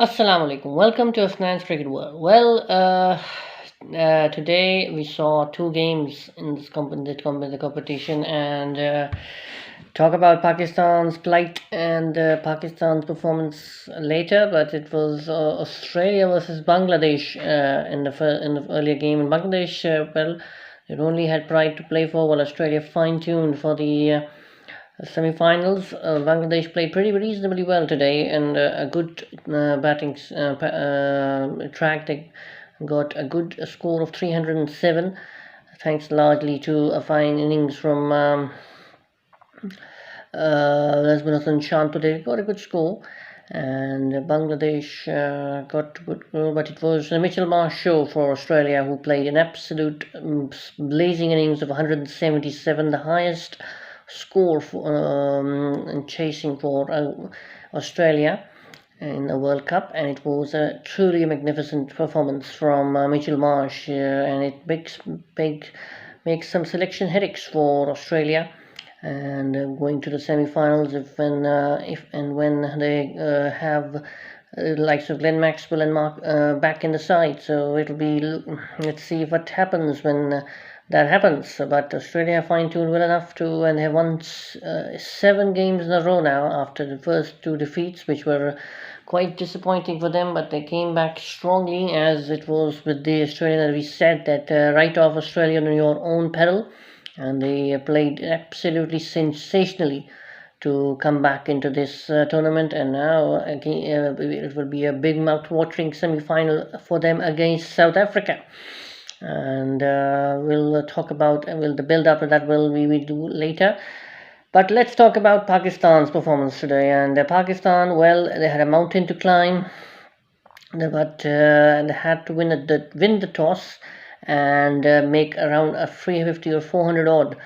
Assalamu alaikum. Welcome to Afnan's Cricket World. Today we saw two games in the competition and talk about Pakistan's plight and Pakistan's performance later. But it was Australia versus Bangladesh in the earlier game. In Bangladesh, it only had pride to play for, while Australia fine-tuned for the semi-finals. Bangladesh played pretty reasonably well today, and a good batting track. They got a good score of 307, thanks largely to a fine innings from Nazmul Hasan Chand. They got a good score, and Bangladesh got good goal, but it was the Mitchell Marsh show for Australia, who played an absolute blazing innings of 177, the highest score and chasing for Australia in the World Cup, and it was a truly magnificent performance from Mitchell Marsh, and it makes some selection headaches for Australia, and going to the semi-finals if and when they have likes of Glenn Maxwell and Mark back in the side. So it'll be, let's see what happens when that happens. But Australia fine-tuned well enough to, and have won 7 games in a row now after the first 2 defeats, which were quite disappointing for them, but they came back strongly, as it was with the Australia that we said that write off Australia on your own peril, and they played absolutely sensationally to come back into this tournament. And now again, it will be a big mouth-watering semi-final for them against South Africa, and we'll talk about the build up to that we do later. But let's talk about Pakistan's performance today. And Pakistan, well, they had a mountain to climb, but they had to win the toss and make around a 350 or 400 odd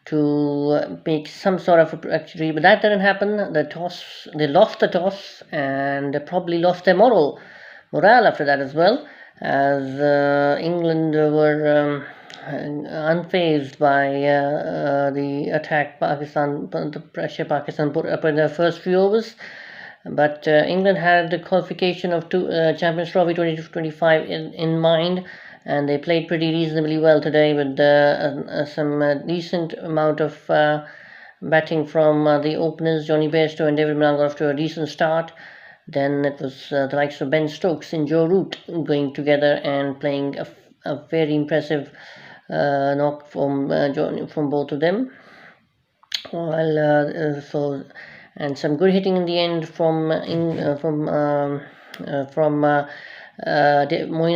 to make some sort of a victory. But that didn't happen. They lost the toss, and probably lost their morale after that as well, as England were unfazed by the attack the pressure Pakistan put up in their first few overs. But England had the qualification of Champions Trophy 2025 in mind, and they played pretty reasonably well today with some decent amount of batting from the openers. Johnny Bairstow and David Millar got off to a decent start. Then it was the likes of Ben Stokes and Joe Root going together and playing a very impressive knock from both of them. While and some good hitting in the end from Moeen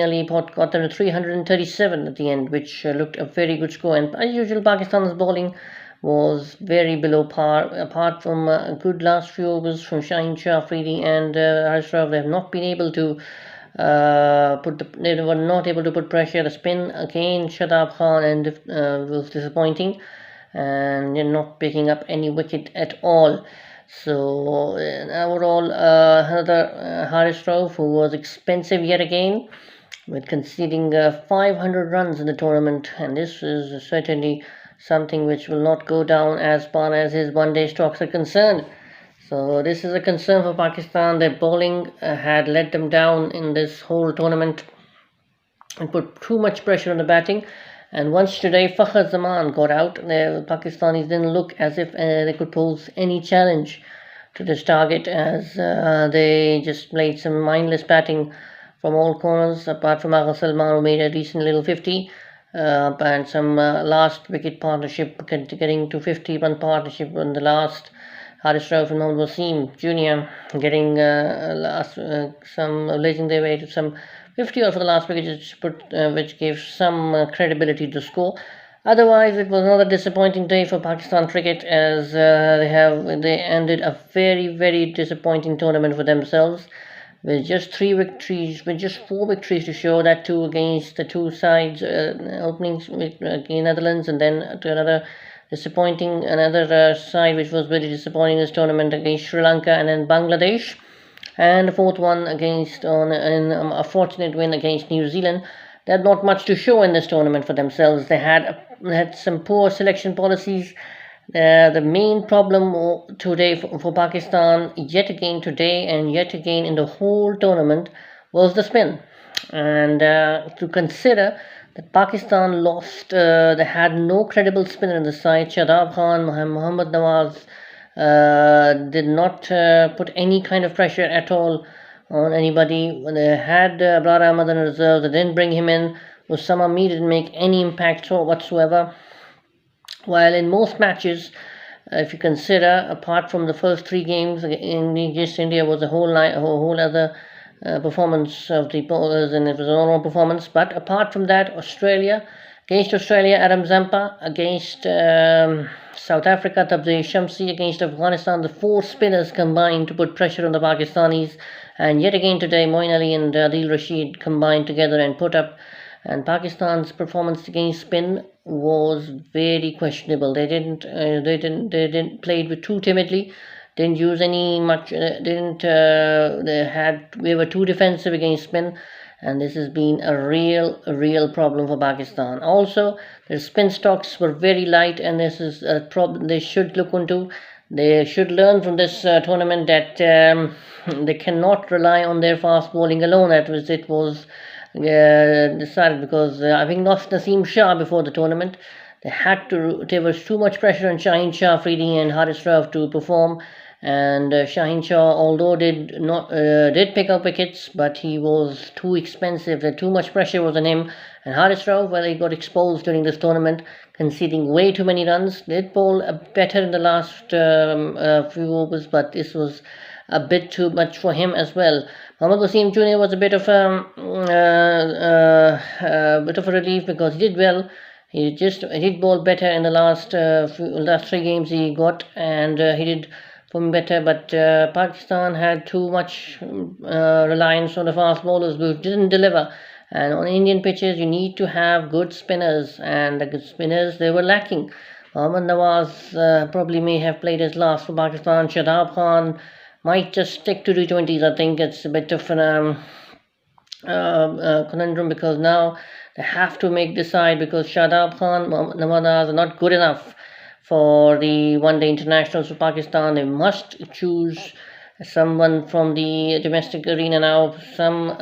Ali got them to 337 at the end, which looked a very good score. And as usual, Pakistan's bowling was very below par. Apart from a good last few overs from Shaheen Shah Afridi and Haris Rauf, they have not been able to they were not able to put pressure. The spin again, Shadab Khan, and was disappointing, and not picking up any wicket at all. So overall, another Haris Rauf, who was expensive yet again, with conceding 500 runs in the tournament, and this is certainly something which will not go down as far as his one-day stocks are concerned. So this is a concern for Pakistan. Their bowling had let them down in this whole tournament and put too much pressure on the batting. And once today Fakhar Zaman got out, the Pakistanis didn't look as if they could pose any challenge to this target, as they just played some mindless batting from all corners, apart from Agha Salman, who made a decent little 50, and some last wicket partnership, getting to 50-run partnership in the last. Haris Rauf and Mohammad Wasim Jr. getting some blazing their way to some 50 odd for the last wicket, which gave some credibility to the score. Otherwise, it was another disappointing day for Pakistan cricket, as they ended a very disappointing tournament for themselves, with just 4 victories to show. That too against the two sides openings with Netherlands, and then to another side which was very disappointing in this tournament against Sri Lanka, and then Bangladesh, and the fourth one against a fortunate win against New Zealand. They had not much to show in this tournament for themselves. They had some poor selection policies The main problem today for Pakistan, yet again today and yet again in the whole tournament, was the spin. And to consider that Pakistan lost, they had no credible spinner in the side. Shadab Khan, Mohammad Nawaz did not put any kind of pressure at all on anybody. When they had Abrar Ahmad in reserve, they didn't bring him in. Usama Mir didn't make any impact whatsoever. While in most matches, if you consider, apart from the first three games against India, was a whole other performance of the bowlers, and it was an all-round performance. But apart from that, against Australia, Adam Zampa, against South Africa, Tabzir Shamsi, against Afghanistan, the four spinners combined to put pressure on the Pakistanis. And yet again today, Moeen Ali and Adil Rashid combined together and put up. And Pakistan's performance against spin was very questionable. They didn't played with too timidly. Didn't use any much. Didn't they were too defensive against spin, and this has been a real problem for Pakistan. Also, their spin stocks were very light, and this is a problem they should look into. They should learn from this tournament that they cannot rely on their fast bowling alone. It was decided because having lost Naseem Shah before the tournament, there was too much pressure on Shaheen Shah, Afridi, and Haris Rauf to perform. And Shaheen Shah, although did pick up wickets, but he was too expensive. Too much pressure was on him. And Haris Rauf, well, he got exposed during this tournament, conceding way too many runs. Did bowl better in the last few overs, but this was a bit too much for him as well. Mohammad Wasim Jr. was a bit of a relief because he did well. He did bowl better in the last three games he got, and he did perform better. But Pakistan had too much reliance on the fast bowlers, who didn't deliver. And on Indian pitches, you need to have good spinners, and the good spinners they were lacking. Mohammad Nawaz probably may have played his last for Pakistan. Shadab Khan might just stick to T20s. I think it's a bit of an conundrum, because now they have to decide, because Shadab Khan, Mohammad Nawaz are not good enough for the one-day internationals for Pakistan. They must choose someone from the domestic arena now. Some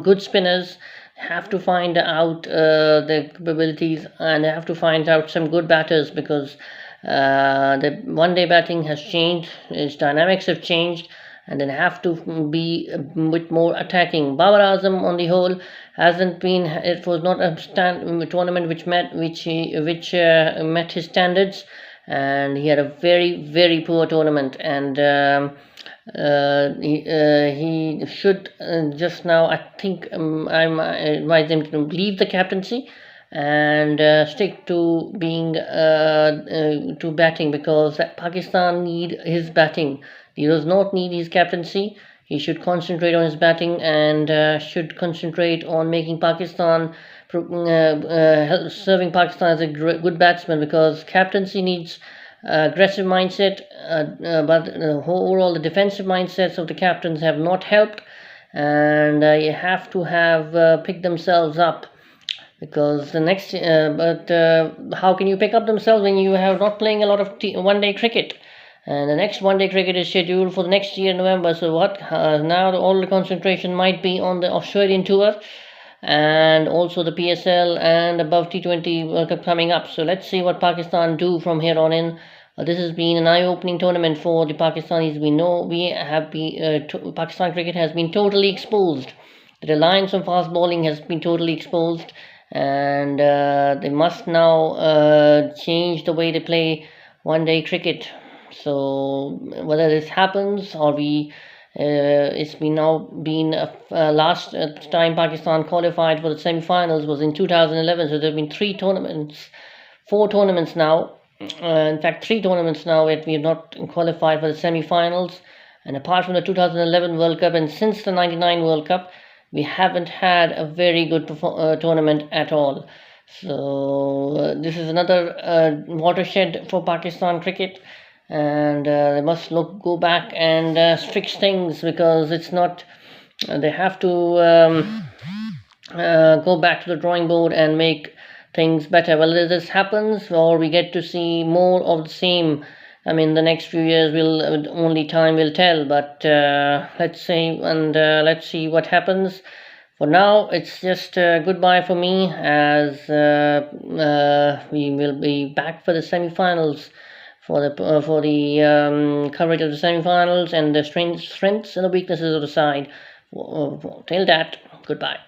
good spinners have to find out their capabilities, and they have to find out some good batters, because the one-day batting has changed, its dynamics have changed, and then have to be a bit more attacking. Babar Azam, on the whole, hasn't been. It was not a tournament which met his standards, and he had a very poor tournament. And he should just now. I think I advise him to leave the captaincy and stick to being to batting, because Pakistan need his batting. He does not need his captaincy. He should concentrate on his batting, and should concentrate on making Pakistan, serving Pakistan as a good batsman, because captaincy needs aggressive mindset, but overall the defensive mindsets of the captains have not helped, and you have to have pick themselves up, because the next how can you pick up themselves when you have not playing a lot of one-day cricket, and the next one-day cricket is scheduled for the next year in November. So now all the concentration might be on the Australian tour, and also the PSL and above T20 World Cup coming up. So let's see what Pakistan do from here on in. This has been an eye-opening tournament for the Pakistanis. We know Pakistan cricket has been totally exposed. The reliance on fast bowling has been totally exposed, and they must now change the way they play one-day cricket. So whether this happens, or it's been last time Pakistan qualified for the semi-finals was in 2011. So there have been four tournaments now. In fact, three tournaments now that we have not qualified for the semi-finals. And apart from the 2011 World Cup and since the 99 World Cup, we haven't had a very good tournament at all. So this is another watershed for Pakistan cricket, and they must go back and fix things, because it's not. They have to go back to the drawing board and make things better. Whether this happens or we get to see more of the same, I mean, the next few years will only time will tell. But let's see, and let's see what happens. For now, it's just goodbye for me, as we will be back for the semi-finals, for the coverage of the semi-finals and the strengths and the weaknesses of the side. Till that, goodbye.